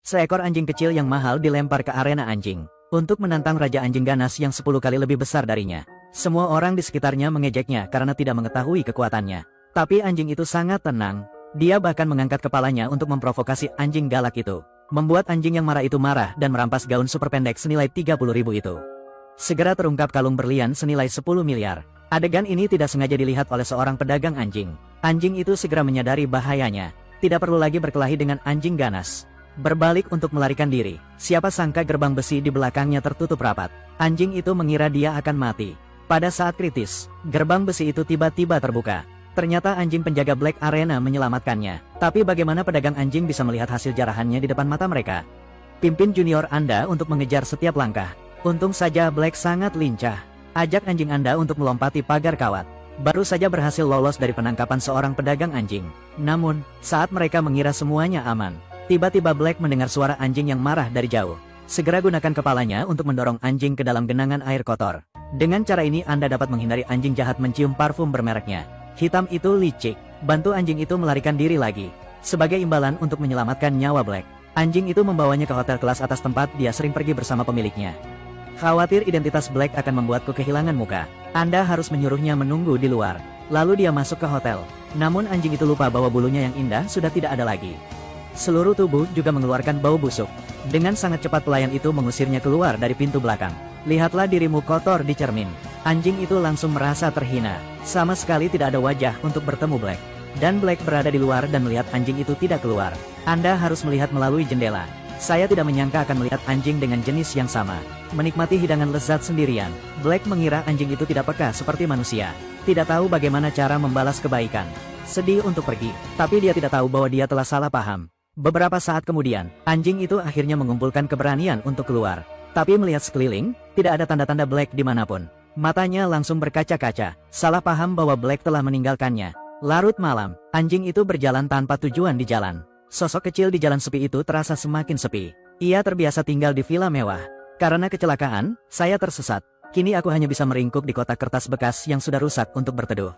Seekor anjing kecil yang mahal dilempar ke arena anjing untuk menantang Raja Anjing Ganas yang 10 kali lebih besar darinya. Semua orang di sekitarnya mengejeknya karena tidak mengetahui kekuatannya. Tapi anjing itu sangat tenang. Dia bahkan mengangkat kepalanya untuk memprovokasi anjing galak itu. Membuat anjing yang marah itu marah dan merampas gaun super pendek senilai 30.000 itu. Segera terungkap kalung berlian senilai 10 miliar. Adegan ini tidak sengaja dilihat oleh seorang pedagang anjing. Anjing itu segera menyadari bahayanya. Tidak perlu lagi berkelahi dengan anjing ganas. Berbalik untuk melarikan diri. Siapa sangka gerbang besi di belakangnya tertutup rapat. Anjing itu mengira dia akan mati. Pada saat kritis, gerbang besi itu tiba-tiba terbuka. Ternyata anjing penjaga Black Arena menyelamatkannya. Tapi bagaimana pedagang anjing bisa melihat hasil jarahannya di depan mata mereka? Pimpin junior Anda untuk mengejar setiap langkah. Untung saja Black sangat lincah. Ajak anjing Anda untuk melompati pagar kawat. Baru saja berhasil lolos dari penangkapan seorang pedagang anjing. Namun, saat mereka mengira semuanya aman, tiba-tiba Black mendengar suara anjing yang marah dari jauh. Segera gunakan kepalanya untuk mendorong anjing ke dalam genangan air kotor. Dengan cara ini Anda dapat menghindari anjing jahat mencium parfum bermereknya. Hitam itu licik. Bantu anjing itu melarikan diri lagi. Sebagai imbalan untuk menyelamatkan nyawa Black, anjing itu membawanya ke hotel kelas atas tempat dia sering pergi bersama pemiliknya. Khawatir identitas Black akan membuatku kehilangan muka, Anda harus menyuruhnya menunggu di luar. Lalu dia masuk ke hotel. Namun anjing itu lupa bahwa bulunya yang indah sudah tidak ada lagi. Seluruh tubuh juga mengeluarkan bau busuk. Dengan sangat cepat pelayan itu mengusirnya keluar dari pintu belakang. Lihatlah dirimu kotor di cermin. Anjing itu langsung merasa terhina. Sama sekali tidak ada wajah untuk bertemu Black. Dan Black berada di luar dan melihat anjing itu tidak keluar. Anda harus melihat melalui jendela. Saya tidak menyangka akan melihat anjing dengan jenis yang sama. Menikmati hidangan lezat sendirian. Black mengira anjing itu tidak peka seperti manusia. Tidak tahu bagaimana cara membalas kebaikan. Sedih untuk pergi, tapi dia tidak tahu bahwa dia telah salah paham. Beberapa saat kemudian, anjing itu akhirnya mengumpulkan keberanian untuk keluar. Tapi melihat sekeliling, tidak ada tanda-tanda Black dimanapun. Matanya langsung berkaca-kaca, salah paham bahwa Black telah meninggalkannya. Larut malam, anjing itu berjalan tanpa tujuan di jalan. Sosok kecil di jalan sepi itu terasa semakin sepi. Ia terbiasa tinggal di villa mewah. Karena kecelakaan, saya tersesat. Kini aku hanya bisa meringkuk di kotak kertas bekas yang sudah rusak untuk berteduh.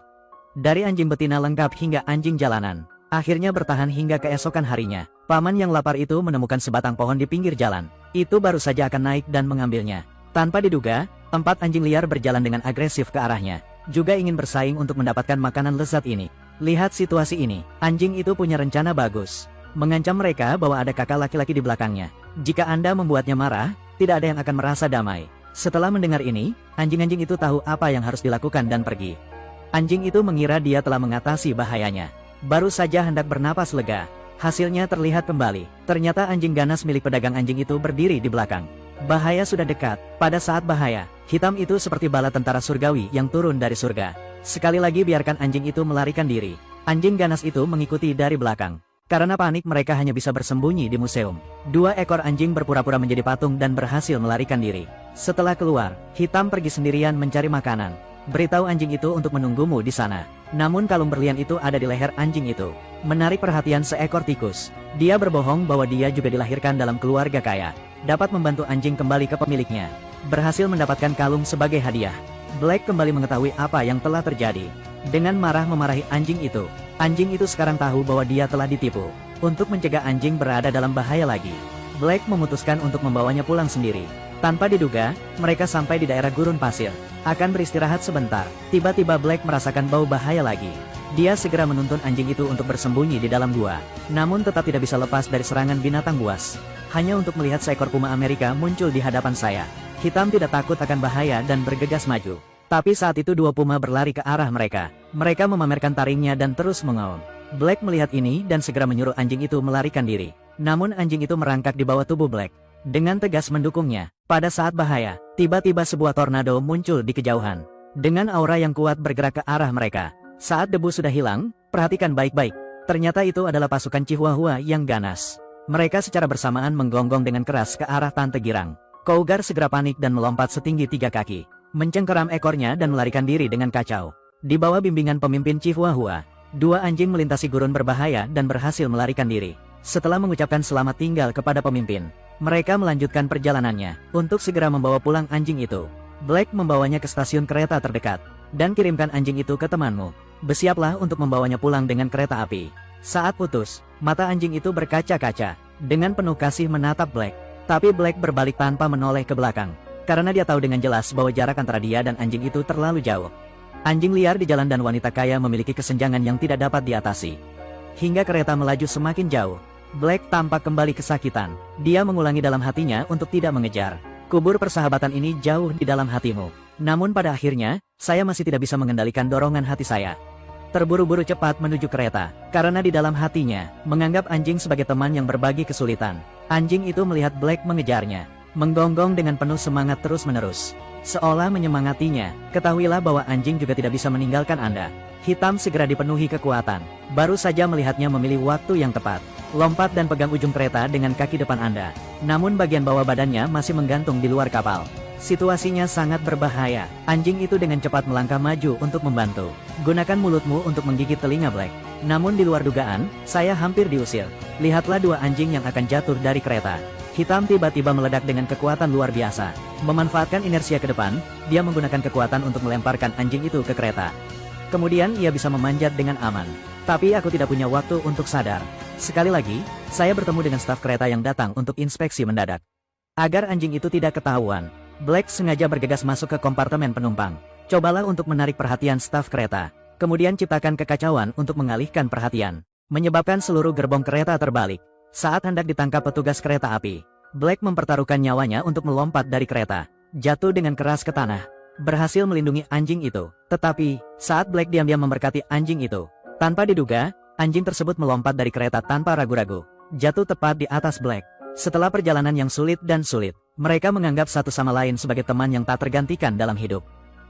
Dari anjing betina lengkap hingga anjing jalanan. Akhirnya bertahan hingga keesokan harinya. Paman yang lapar itu menemukan sebatang pohon di pinggir jalan. Itu baru saja akan naik dan mengambilnya. Tanpa diduga, 4 anjing liar berjalan dengan agresif ke arahnya. Juga ingin bersaing untuk mendapatkan makanan lezat ini. Lihat situasi ini, anjing itu punya rencana bagus. Mengancam mereka bahwa ada kakak laki-laki di belakangnya. Jika Anda membuatnya marah, tidak ada yang akan merasa damai. Setelah mendengar ini, anjing-anjing itu tahu apa yang harus dilakukan dan pergi. Anjing itu mengira dia telah mengatasi bahayanya. Baru saja hendak bernapas lega. Hasilnya terlihat kembali. Ternyata anjing ganas milik pedagang anjing itu berdiri di belakang. Bahaya sudah dekat. Pada saat bahaya, hitam itu seperti bala tentara surgawi yang turun dari surga. Sekali lagi biarkan anjing itu melarikan diri. Anjing ganas itu mengikuti dari belakang. Karena panik mereka hanya bisa bersembunyi di museum. 2 ekor anjing berpura-pura menjadi patung dan berhasil melarikan diri. Setelah keluar, hitam pergi sendirian mencari makanan. Beritahu anjing itu untuk menunggumu di sana. Namun kalung berlian itu ada di leher anjing itu. Menarik perhatian seekor tikus. Dia berbohong bahwa dia juga dilahirkan dalam keluarga kaya. Dapat membantu anjing kembali ke pemiliknya. Berhasil mendapatkan kalung sebagai hadiah. Black kembali mengetahui apa yang telah terjadi. Dengan marah memarahi anjing itu. Anjing itu sekarang tahu bahwa dia telah ditipu. Untuk mencegah anjing berada dalam bahaya lagi, Black memutuskan untuk membawanya pulang sendiri. Tanpa diduga, mereka sampai di daerah gurun pasir. Akan beristirahat sebentar, tiba-tiba Black merasakan bau bahaya lagi. Dia segera menuntun anjing itu untuk bersembunyi di dalam gua. Namun tetap tidak bisa lepas dari serangan binatang buas. Hanya untuk melihat seekor puma Amerika muncul di hadapan saya. Hitam tidak takut akan bahaya dan bergegas maju. Tapi saat itu 2 puma berlari ke arah mereka. Mereka memamerkan taringnya dan terus mengaum. Black melihat ini dan segera menyuruh anjing itu melarikan diri. Namun anjing itu merangkak di bawah tubuh Black. Dengan tegas mendukungnya. Pada saat bahaya, tiba-tiba sebuah tornado muncul di kejauhan. Dengan aura yang kuat bergerak ke arah mereka. Saat debu sudah hilang, perhatikan baik-baik. Ternyata itu adalah pasukan Chihuahua yang ganas. Mereka secara bersamaan menggonggong dengan keras ke arah Tante Girang. Cougar segera panik dan melompat setinggi 3 kaki. Mencengkeram ekornya dan melarikan diri dengan kacau. Di bawah bimbingan pemimpin Chihuahua, 2 anjing melintasi gurun berbahaya dan berhasil melarikan diri. Setelah mengucapkan selamat tinggal kepada pemimpin, mereka melanjutkan perjalanannya untuk segera membawa pulang anjing itu. Black membawanya ke stasiun kereta terdekat dan kirimkan anjing itu ke temanmu. Bersiaplah untuk membawanya pulang dengan kereta api. Saat putus, mata anjing itu berkaca-kaca. dengan penuh kasih menatap Black. Tapi Black berbalik tanpa menoleh ke belakang. Karena dia tahu dengan jelas bahwa jarak antara dia dan anjing itu terlalu jauh. Anjing liar di jalan dan wanita kaya memiliki kesenjangan yang tidak dapat diatasi. Hingga kereta melaju semakin jauh. Black tampak kembali kesakitan. Dia mengulangi dalam hatinya untuk tidak mengejar. Kubur persahabatan ini jauh di dalam hatimu. Namun pada akhirnya, saya masih tidak bisa mengendalikan dorongan hati saya. Terburu-buru cepat menuju kereta, karena di dalam hatinya, menganggap anjing sebagai teman yang berbagi kesulitan. Anjing itu melihat Black mengejarnya, menggonggong dengan penuh semangat terus-menerus. Seolah menyemangatinya, ketahuilah bahwa anjing juga tidak bisa meninggalkan Anda. Hitam segera dipenuhi kekuatan, baru saja melihatnya memilih waktu yang tepat. Lompat dan pegang ujung kereta dengan kaki depan Anda. Namun bagian bawah badannya masih menggantung di luar kapal. Situasinya sangat berbahaya. Anjing itu dengan cepat melangkah maju untuk membantu. Gunakan mulutmu untuk menggigit telinga Black. Namun di luar dugaan, saya hampir diusir. Lihatlah dua anjing yang akan jatuh dari kereta. Hitam tiba-tiba meledak dengan kekuatan luar biasa. Memanfaatkan inersia ke depan, dia menggunakan kekuatan untuk melemparkan anjing itu ke kereta. Kemudian ia bisa memanjat dengan aman. Tapi aku tidak punya waktu untuk sadar. Sekali lagi, saya bertemu dengan staf kereta yang datang untuk inspeksi mendadak. Agar anjing itu tidak ketahuan, Black sengaja bergegas masuk ke kompartemen penumpang. Cobalah untuk menarik perhatian staf kereta. Kemudian ciptakan kekacauan untuk mengalihkan perhatian. Menyebabkan seluruh gerbong kereta terbalik. Saat hendak ditangkap petugas kereta api, Black mempertaruhkan nyawanya untuk melompat dari kereta. Jatuh dengan keras ke tanah. Berhasil melindungi anjing itu. Tetapi, saat Black diam-diam memberkati anjing itu, tanpa diduga, anjing tersebut melompat dari kereta tanpa ragu-ragu. Jatuh tepat di atas Black. Setelah perjalanan yang sulit dan sulit, mereka menganggap satu sama lain sebagai teman yang tak tergantikan dalam hidup.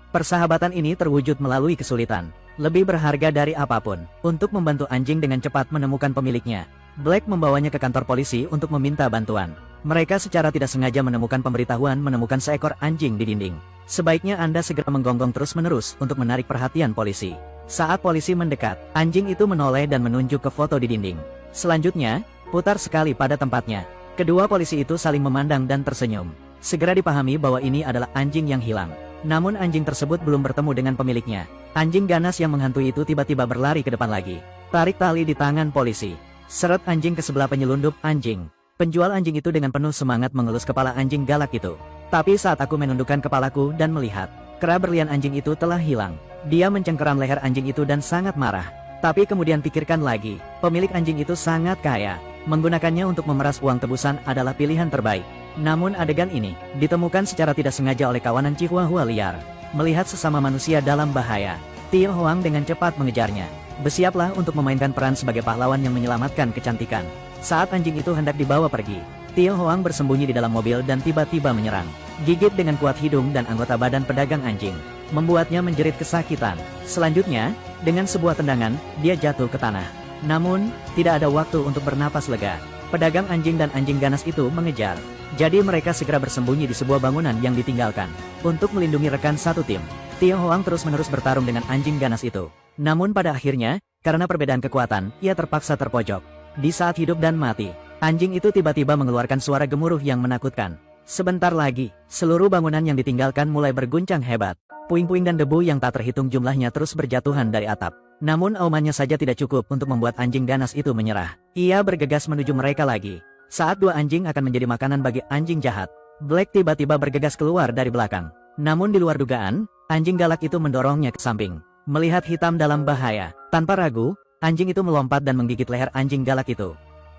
Persahabatan ini terwujud melalui kesulitan. Lebih berharga dari apapun. Untuk membantu anjing dengan cepat menemukan pemiliknya, Black membawanya ke kantor polisi untuk meminta bantuan. Mereka secara tidak sengaja menemukan pemberitahuan menemukan seekor anjing di dinding. Sebaiknya Anda segera menggonggong terus-menerus untuk menarik perhatian polisi. Saat polisi mendekat, anjing itu menoleh dan menunjuk ke foto di dinding. Selanjutnya, putar sekali pada tempatnya. Kedua polisi itu saling memandang dan tersenyum. Segera dipahami bahwa ini adalah anjing yang hilang. Namun anjing tersebut belum bertemu dengan pemiliknya. Anjing ganas yang menghantui itu tiba-tiba berlari ke depan lagi. Tarik tali di tangan polisi. Seret anjing ke sebelah penyelundup anjing. Penjual anjing itu dengan penuh semangat mengelus kepala anjing galak itu. Tapi saat aku menundukkan kepalaku dan melihat, kera berlian anjing itu telah hilang. Dia mencengkeram leher anjing itu dan sangat marah. Tapi kemudian pikirkan lagi, pemilik anjing itu sangat kaya. Menggunakannya untuk memeras uang tebusan adalah pilihan terbaik. Namun adegan ini ditemukan secara tidak sengaja oleh kawanan Chihuahua liar. Melihat sesama manusia dalam bahaya, Tio Hoang dengan cepat mengejarnya. Bersiaplah untuk memainkan peran sebagai pahlawan yang menyelamatkan kecantikan. Saat anjing itu hendak dibawa pergi, Tio Hoang bersembunyi di dalam mobil dan tiba-tiba menyerang. Gigit dengan kuat hidung dan anggota badan pedagang anjing, membuatnya menjerit kesakitan. Selanjutnya, dengan sebuah tendangan, dia jatuh ke tanah. Namun, tidak ada waktu untuk bernapas lega. Pedagang anjing dan anjing ganas itu mengejar. Jadi mereka segera bersembunyi di sebuah bangunan yang ditinggalkan. Untuk melindungi rekan satu tim, Tio Hoang terus-menerus bertarung dengan anjing ganas itu. Namun pada akhirnya, karena perbedaan kekuatan, ia terpaksa terpojok. Di saat hidup dan mati, anjing itu tiba-tiba mengeluarkan suara gemuruh yang menakutkan. Sebentar lagi, seluruh bangunan yang ditinggalkan mulai berguncang hebat. Puing-puing dan debu yang tak terhitung jumlahnya terus berjatuhan dari atap. Namun aumannya saja tidak cukup untuk membuat anjing ganas itu menyerah. Ia bergegas menuju mereka lagi. Saat dua anjing akan menjadi makanan bagi anjing jahat, Black tiba-tiba bergegas keluar dari belakang. Namun di luar dugaan, anjing galak itu mendorongnya ke samping. Melihat hitam dalam bahaya, tanpa ragu, anjing itu melompat dan menggigit leher anjing galak itu.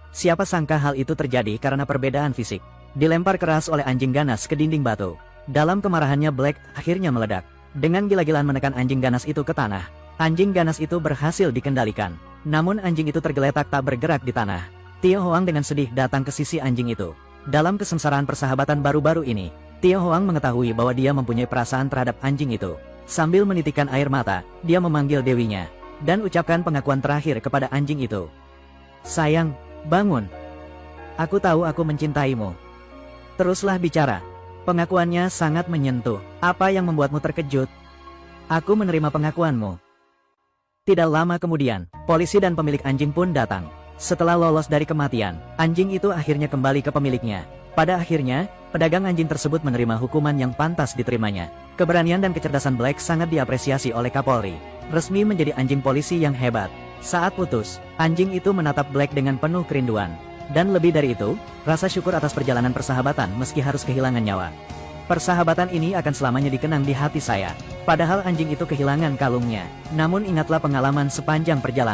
Siapa sangka hal itu terjadi karena perbedaan fisik. Dilempar keras oleh anjing ganas ke dinding batu. Dalam kemarahannya Black akhirnya meledak. Dengan gila-gilaan menekan anjing ganas itu ke tanah. Anjing ganas itu berhasil dikendalikan. Namun anjing itu tergeletak tak bergerak di tanah. Tio Hoang dengan sedih datang ke sisi anjing itu. Dalam kesengsaraan persahabatan baru-baru ini, Tio Hoang mengetahui bahwa dia mempunyai perasaan terhadap anjing itu. Sambil menitikkan air mata, dia memanggil dewinya. Dan ucapkan pengakuan terakhir kepada anjing itu. Sayang, bangun. Aku tahu aku mencintaimu. Teruslah bicara. Pengakuannya sangat menyentuh. Apa yang membuatmu terkejut? Aku menerima pengakuanmu. Tidak lama kemudian, polisi dan pemilik anjing pun datang. Setelah lolos dari kematian, anjing itu akhirnya kembali ke pemiliknya. Pada akhirnya, pedagang anjing tersebut menerima hukuman yang pantas diterimanya. Keberanian dan kecerdasan Black sangat diapresiasi oleh Kapolri. Resmi menjadi anjing polisi yang hebat. Saat putus, anjing itu menatap Black dengan penuh kerinduan. Dan lebih dari itu, rasa syukur atas perjalanan persahabatan meski harus kehilangan nyawa. Persahabatan ini akan selamanya dikenang di hati saya. Padahal anjing itu kehilangan kalungnya. Namun ingatlah pengalaman sepanjang perjalanan.